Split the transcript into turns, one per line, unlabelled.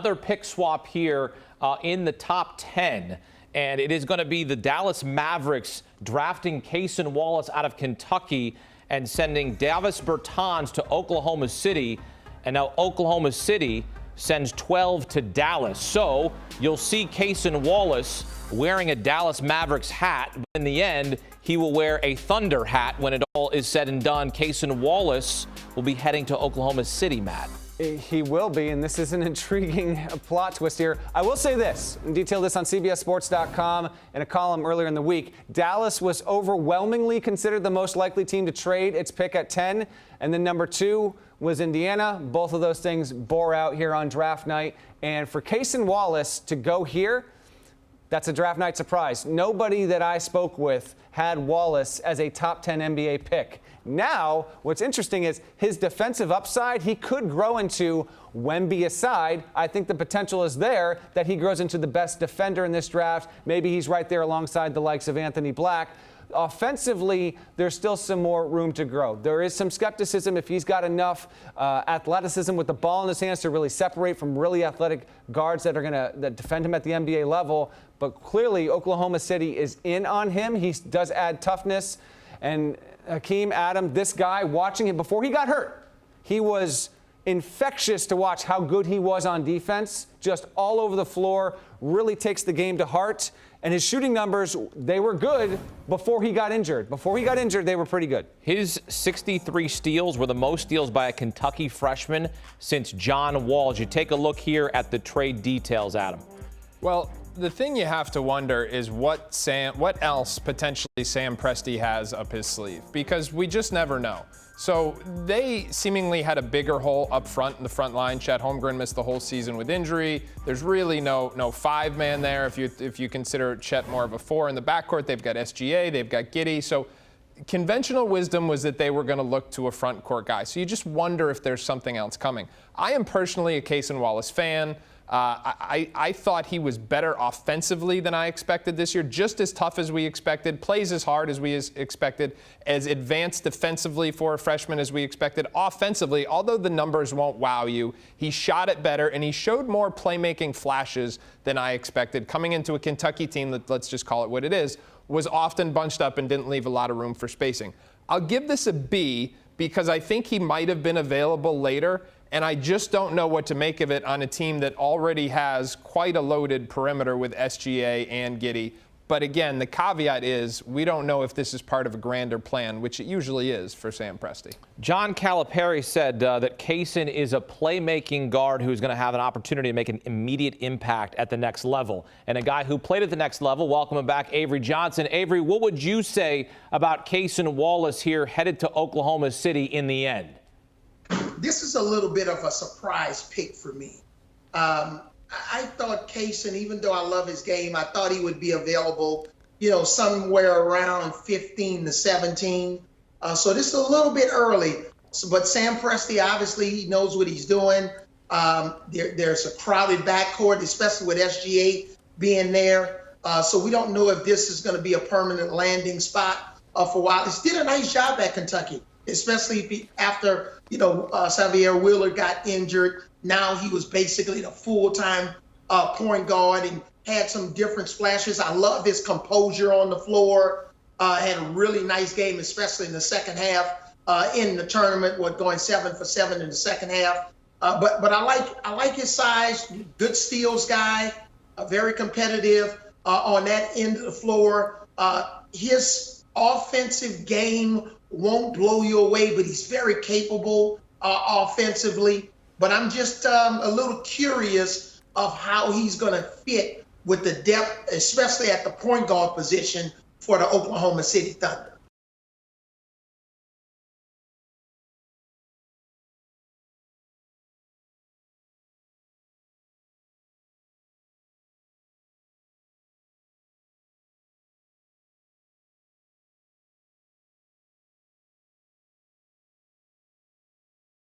another pick swap here in the top 10. And it is going to be the Dallas Mavericks drafting Cason Wallace out of Kentucky and sending Davis Bertans to Oklahoma City. And now Oklahoma City sends 12 to Dallas. So you'll see Cason Wallace wearing a Dallas Mavericks hat. But in the end, he will wear a Thunder hat when it all is said and done. Cason Wallace will be heading to Oklahoma City, Matt.
He will be, and this is an intriguing plot twist here. I will say this, and detail this on CBSSports.com in a column earlier in the week. Dallas was overwhelmingly considered the most likely team to trade its pick at 10, and then number 2 was Indiana. Both of those things bore out here on draft night. And for Cason Wallace to go here, that's a draft night surprise. Nobody that I spoke with had Wallace as a top 10 NBA pick. Now, what's interesting is his defensive upside, he could grow into, Wemby aside, I think the potential is there that he grows into the best defender in this draft. Maybe he's right there alongside the likes of Anthony Black. Offensively, there's still some more room to grow. There is some skepticism if he's got enough athleticism with the ball in his hands to really separate from really athletic guards that are going to defend him at the NBA level. But clearly, Oklahoma City is in on him. He does add toughness. And Hakeem, Adam, this guy, watching him before he got hurt, he was infectious to watch how good he was on defense, just all over the floor, really takes the game to heart. And his shooting numbers, they were good before he got injured. Before he got injured, they were pretty good.
His 63 steals were the most steals by a Kentucky freshman since John Wall. You take a look here at the trade details, Adam.
Well, the thing you have to wonder is what else potentially Sam Presti has up his sleeve, because we just never know. So they seemingly had a bigger hole up front in the front line. Chet Holmgren missed the whole season with injury. There's really no 5-man there if you consider Chet more of a 4 in the backcourt. They've got SGA, they've got Giddey. So conventional wisdom was that they were going to look to a front court guy. So you just wonder if there's something else coming. I am personally a Cason Wallace fan. I thought he was better offensively than I expected this year, just as tough as we expected, plays as hard as we expected, as advanced defensively for a freshman as we expected. Offensively, although the numbers won't wow you, he shot it better, and he showed more playmaking flashes than I expected. Coming into a Kentucky team that, let's just call it what it is, was often bunched up and didn't leave a lot of room for spacing. I'll give this a B because I think he might have been available later, and I just don't know what to make of it on a team that already has quite a loaded perimeter with SGA and Giddey. But again, the caveat is we don't know if this is part of a grander plan, which it usually is for Sam Presti.
John Calipari said that Cason is a playmaking guard who's going to have an opportunity to make an immediate impact at the next level. And a guy who played at the next level, welcome him back, Avery Johnson. Avery, what would you say about Cason Wallace here headed to Oklahoma City in the end?
This is a little bit of a surprise pick for me. I thought Cason, even though I love his game, I thought he would be available, somewhere around 15 to 17. So this is a little bit early. But Sam Presti, obviously, he knows what he's doing. There's a crowded backcourt, especially with SGA being there. So we don't know if this is going to be a permanent landing spot for Wallace. Did a nice job at Kentucky, especially after Xavier Wheeler got injured. Now he was basically the full-time point guard and had some different splashes. I love his composure on the floor. Had a really nice game, especially in the second half in the tournament, going 7 for 7 in the second half. But I like his size, good steals guy, very competitive on that end of the floor. His offensive game won't blow you away, but he's very capable offensively. But I'm just a little curious of how he's going to fit with the depth, especially at the point guard position for the Oklahoma City Thunder.